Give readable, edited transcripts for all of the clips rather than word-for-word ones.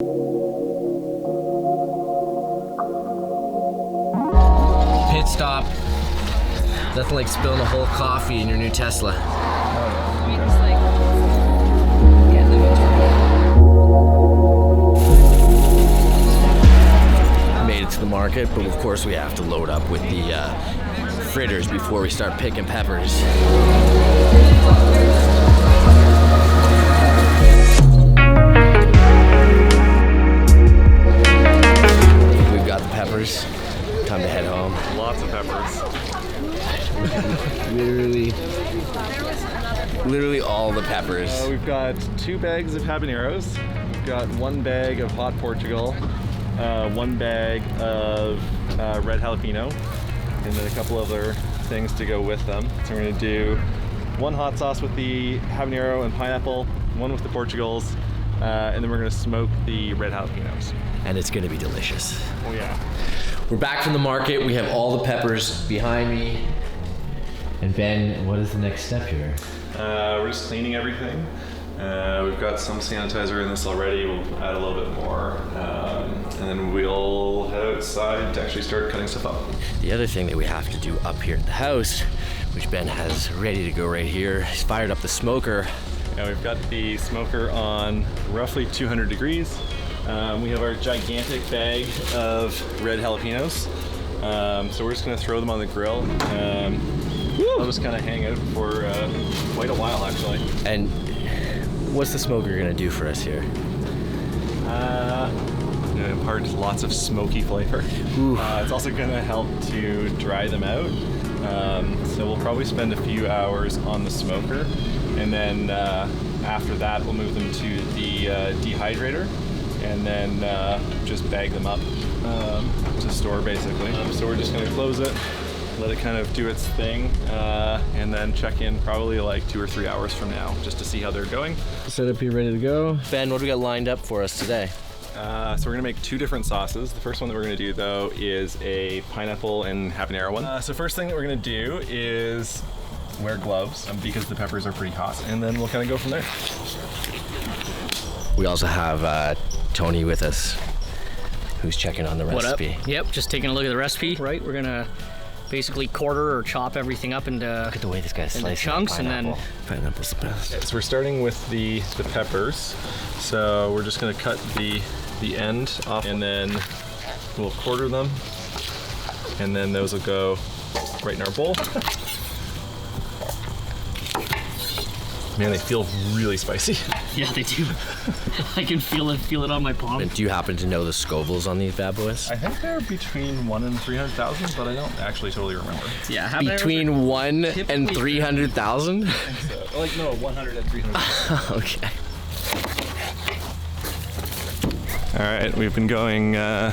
Pit stop. Nothing like spilling a whole coffee in your new Tesla. Made it to the market, but of course we have to load up with the fritters before we start picking peppers. We've got the peppers. Time to head home. Lots of peppers. Literally all the peppers. We've got 2 bags of habaneros. We've got 1 bag of hot Portugal, 1 bag of red jalapeno, and then a couple other things to go with them. So we're gonna do 1 hot sauce with the habanero and pineapple, 1 with the Portugals, and then we're gonna smoke the red jalapenos. And it's gonna be delicious. Oh yeah. We're back from the market. We have all the peppers behind me. And Ben, what is the next step here? We're just cleaning everything. We've got some sanitizer in this already. We'll add a little bit more. And then we'll head outside to actually start cutting stuff up. The other thing that we have to do up here at the house, which Ben has ready to go right here, he's fired up the smoker. Now we've got the smoker on roughly 200 degrees. We have our gigantic bag of red jalapenos. So we're just gonna throw them on the grill. They'll just kind of hang out for quite a while actually. And what's the smoker gonna do for us here? Gonna impart lots of smoky flavor. It's also gonna help to dry them out. So we'll probably spend a few hours on the smoker, and then after that we'll move them to the dehydrator, and then just bag them up to store basically. So we're just gonna close it, let it kind of do its thing, and then check in probably like 2 or 3 hours from now just to see how they're going. Set up here, ready to go. Ben, what do we got lined up for us today? So we're gonna make 2 different sauces. The first one that we're gonna do though is a pineapple and habanero one. So first thing that we're gonna do is wear gloves because the peppers are pretty hot, and then we'll kind of go from there. We also have Tony with us, who's checking on the recipe. What up? Yep, just taking a look at the recipe, right? We're gonna basically quarter or chop everything up into Look at the way this guy's slicing chunks, and then pineapple's the best. Okay, so we're starting with the peppers. So we're just gonna cut the end off, and then we'll quarter them, and then those will go right in our bowl. Man, they feel really spicy. yeah, they do. I can feel it on my palm. And do you happen to know the Scovilles on these bad boys? I think they're between 1 and 300,000, but I don't actually totally remember. Yeah, Between 1 and 300,000? So, like no, 100 and 300,000. Okay. All right, we've been going, I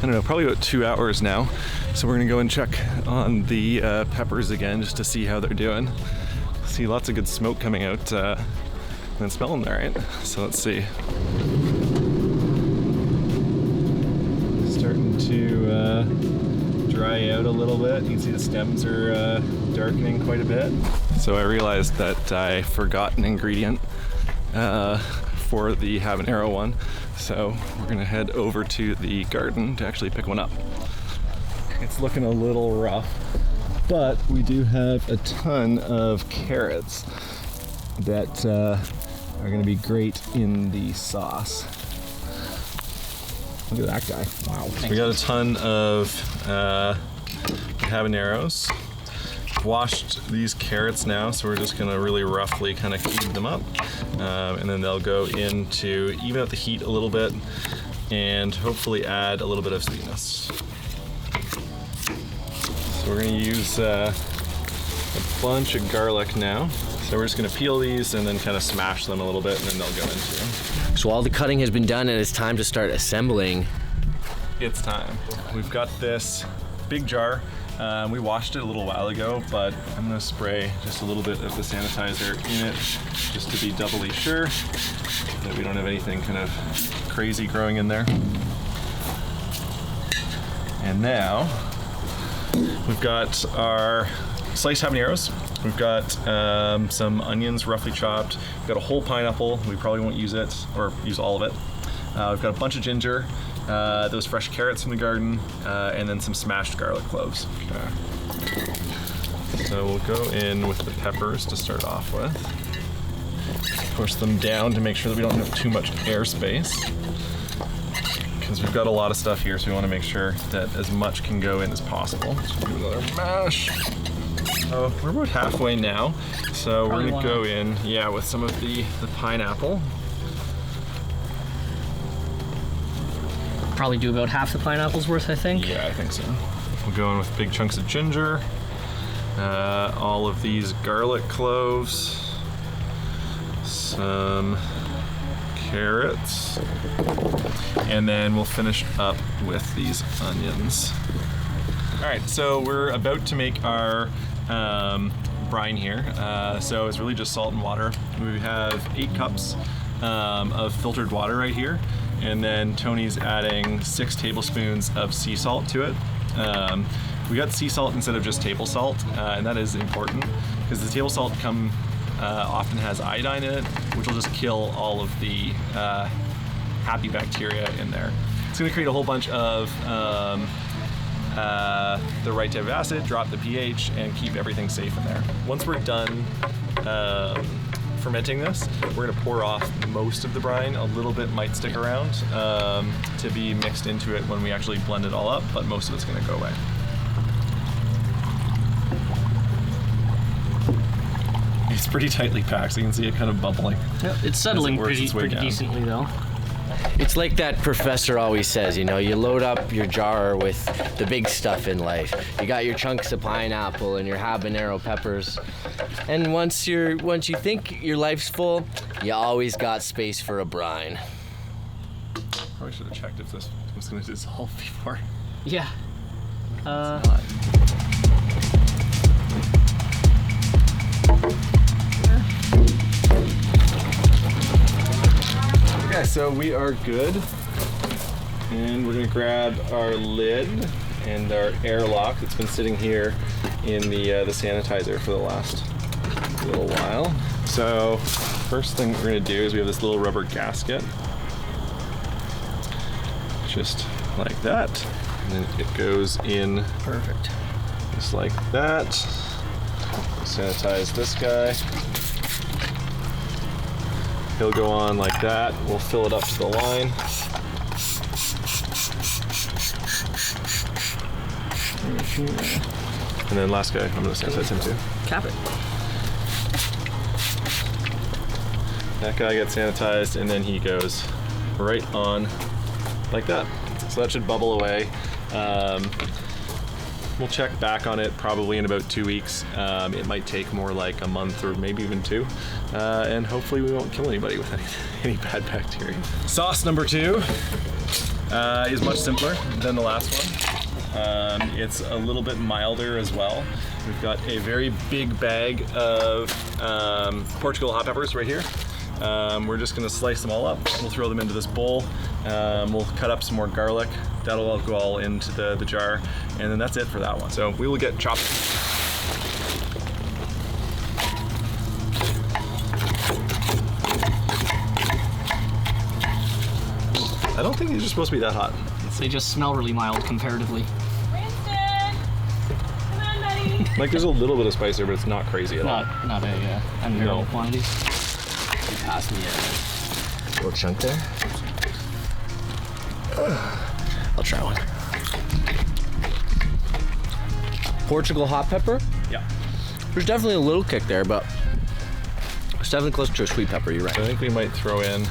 don't know, probably about 2 hours now. So we're gonna go and check on the peppers again just to see how they're doing. See lots of good smoke coming out and smelling all right. So let's see. Starting to dry out a little bit. You can see the stems are darkening quite a bit. So I realized that I forgot an ingredient for the habanero one. So we're gonna head over to the garden to actually pick one up. It's looking a little rough, but we do have a ton of carrots that are gonna be great in the sauce. Look at that guy. Wow. We got a ton of habaneros. Washed these carrots now, so we're just gonna really roughly kind of cube them up, and then they'll go into even out the heat a little bit and hopefully add a little bit of sweetness. So we're gonna use a bunch of garlic now. So we're just gonna peel these and then kind of smash them a little bit, and then they'll go into. So all the cutting has been done, and it's time to start assembling. It's time. We've got this big jar. We washed it a little while ago, but I'm gonna spray just a little bit of the sanitizer in it just to be doubly sure that we don't have anything kind of crazy growing in there. And now we've got our sliced habaneros. We've got some onions roughly chopped. We've got a whole pineapple. We probably won't use it or use all of it. We've got a bunch of ginger, those fresh carrots from the garden, and then some smashed garlic cloves. Okay. So we'll go in with the peppers to start off with. Push them down to make sure that we don't have too much airspace, because we've got a lot of stuff here, so we want to make sure that as much can go in as possible. So do another mash. Oh, we're about halfway now, so we're gonna go in, with some of the pineapple. Probably do about half the pineapple's worth, I think. Yeah, I think so. We'll go in with big chunks of ginger, all of these garlic cloves, some carrots, and then we'll finish up with these onions. All right, so we're about to make our brine here. So it's really just salt and water. We have 8 cups of filtered water right here, and then Tony's adding 6 tablespoons of sea salt to it. We got sea salt instead of just table salt, and that is important because the table salt often has iodine in it, which will just kill all of the happy bacteria in there. It's going to create a whole bunch of the right type of acid, drop the pH, and keep everything safe in there. Once we're done fermenting this, we're going to pour off most of the brine. A little bit might stick around to be mixed into it when we actually blend it all up, but most of it's going to go away. It's pretty tightly packed, so you can see it kind of bubbling. Yep, it's settling pretty decently though. It's like that professor always says, you know, you load up your jar with the big stuff in life. You got your chunks of pineapple and your habanero peppers. And once you think your life's full, you always got space for a brine. Probably should have checked if this was going to dissolve before. Yeah. Okay, so we are good, and we're gonna grab our lid and our airlock that's been sitting here in the sanitizer for the last little while. So first thing we're gonna do is we have this little rubber gasket, just like that, and then it goes in. Perfect. Just like that. Sanitize this guy. He'll go on like that. We'll fill it up to the line. And then last guy, I'm gonna sanitize him too. Cap it. That guy gets sanitized, and then he goes right on like that. So that should bubble away. We'll check back on it probably in about 2 weeks. It might take more like a month or maybe even 2. And hopefully we won't kill anybody with any bad bacteria. Sauce number 2 is much simpler than the last one. It's a little bit milder as well. We've got a very big bag of Portugal hot peppers right here. We're just gonna slice them all up. We'll throw them into this bowl. We'll cut up some more garlic. That'll all go all into the jar, and then that's it for that one. So we will get chopped. I don't think these are supposed to be that hot. They just smell really mild comparatively. Winston! Come on, buddy! Like there's a little bit of spice there, but it's not crazy at all. Not a unbearable quantity. Pass me a little chunk there. I'll try one. Portugal hot pepper? Yeah. There's definitely a little kick there, but it's definitely close to a sweet pepper, you're right. So I think we might throw in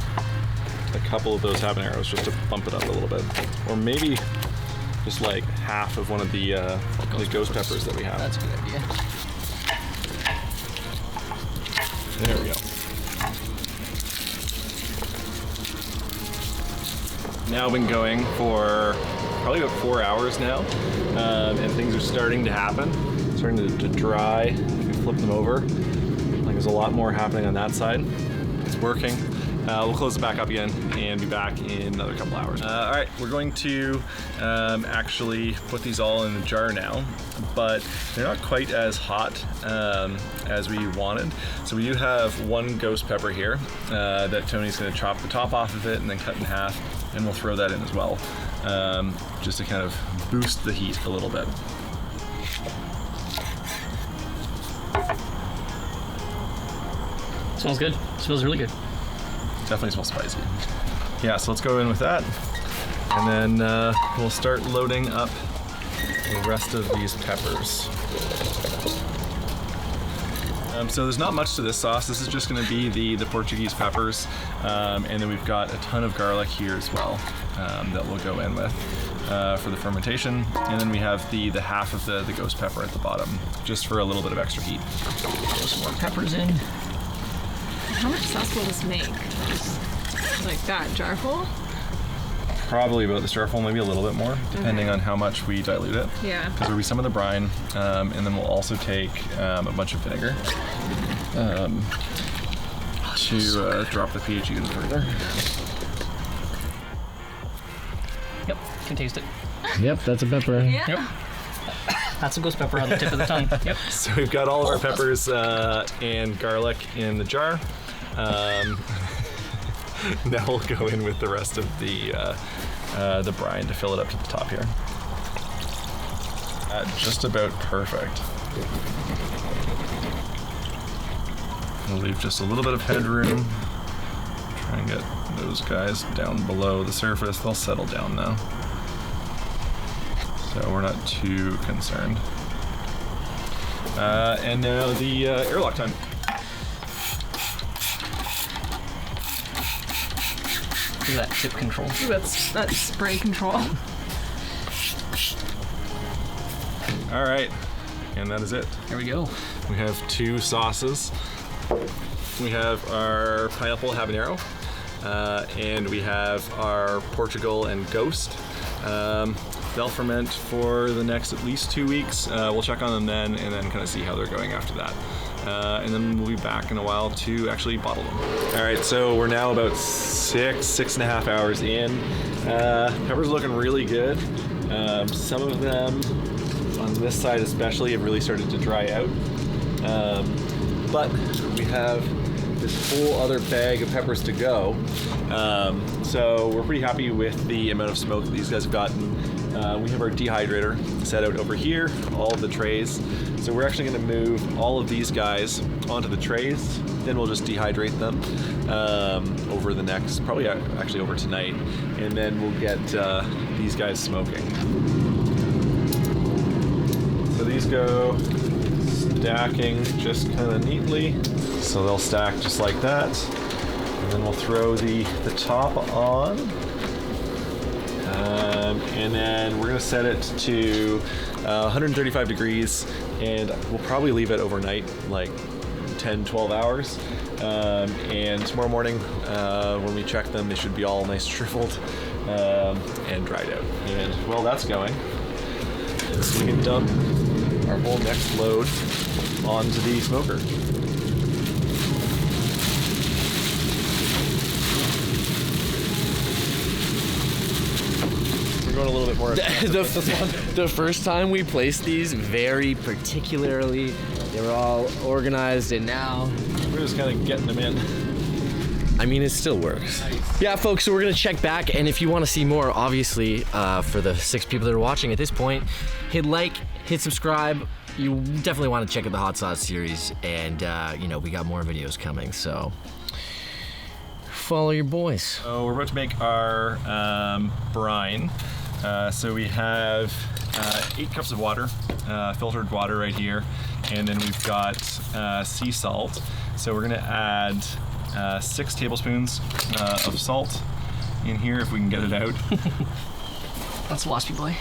a couple of those habaneros just to bump it up a little bit. Or maybe just like half of one of the ghost peppers that we have. That's a good idea. There we go. Now been going for probably about 4 hours now, and things are starting to happen, starting to dry. If we flip them over, like there's a lot more happening on that side. It's working. We'll close it back up again and be back in another couple hours. All right, we're going to actually put these all in the jar now, but they're not quite as hot as we wanted. So we do have one ghost pepper here that Tony's gonna chop the top off of it and then cut in half. and we'll throw that in as well, just to kind of boost the heat a little bit. Smells good. Smells really good. Definitely smells spicy. Yeah, so let's go in with that, and then we'll start loading up the rest of these peppers. So there's not much to this sauce. This is just going to be the Portuguese peppers, and then we've got a ton of garlic here as well that we'll go in with for the fermentation. And then we have the half of the ghost pepper at the bottom, just for a little bit of extra heat. Throw some more peppers in. How much sauce will this make? Like that, jar full? Probably about the jar full, maybe a little bit more, depending on how much we dilute it. Yeah. Because there'll be some of the brine, and then we'll also take a bunch of vinegar to drop the pH even further. Yep, can taste it. Yep, that's a pepper. Yeah. Yep. That's a ghost pepper on the tip of the tongue. Yep. So we've got all of our peppers and garlic in the jar. Now we'll go in with the rest of the brine to fill it up to the top here. Just about perfect. We'll leave just a little bit of headroom. Try and get those guys down below the surface. They'll settle down now, so we're not too concerned. And now the airlock time. Look at that tip control. Ooh, that's spray control. All right, and that is it. There we go. We have two sauces. We have our pineapple habanero, and we have our Portugal and ghost. They'll ferment for the next at least 2 weeks. We'll check on them then, and then kind of see how they're going after that. And then we'll be back in a while to actually bottle them. All right, so we're now about 6.5 hours in. Peppers are looking really good. Some of them, on this side especially, have really started to dry out. But we have this whole other bag of peppers to go. So we're pretty happy with the amount of smoke that these guys have gotten. We have our dehydrator set out over here, all of the trays. So we're actually going to move all of these guys onto the trays. Then we'll just dehydrate them over the next, probably actually over tonight. And then we'll get these guys smoking. So these go stacking just kind of neatly. So they'll stack just like that. And then we'll throw the top on. And then we're gonna set it to 135 degrees, and we'll probably leave it overnight, like 10-12 hours. And tomorrow morning, when we check them, they should be all nice shriveled and dried out. And while that's going, we can dump our whole next load onto the smoker. Going a little bit more. The first time we placed these very particularly, they were all organized, and now we're just kind of getting them in. I mean, it still works. Nice. Yeah, folks, so we're gonna check back, and if you want to see more, obviously, for the 6 people that are watching at this point, hit like, hit subscribe. You definitely want to check out the hot sauce series, and you know, we got more videos coming, so follow your boys. So we're about to make our brine. So we have 8 cups of water, filtered water right here, and then we've got sea salt. So we're gonna add 6 tablespoons of salt in here if we can get it out. That's waspy boy.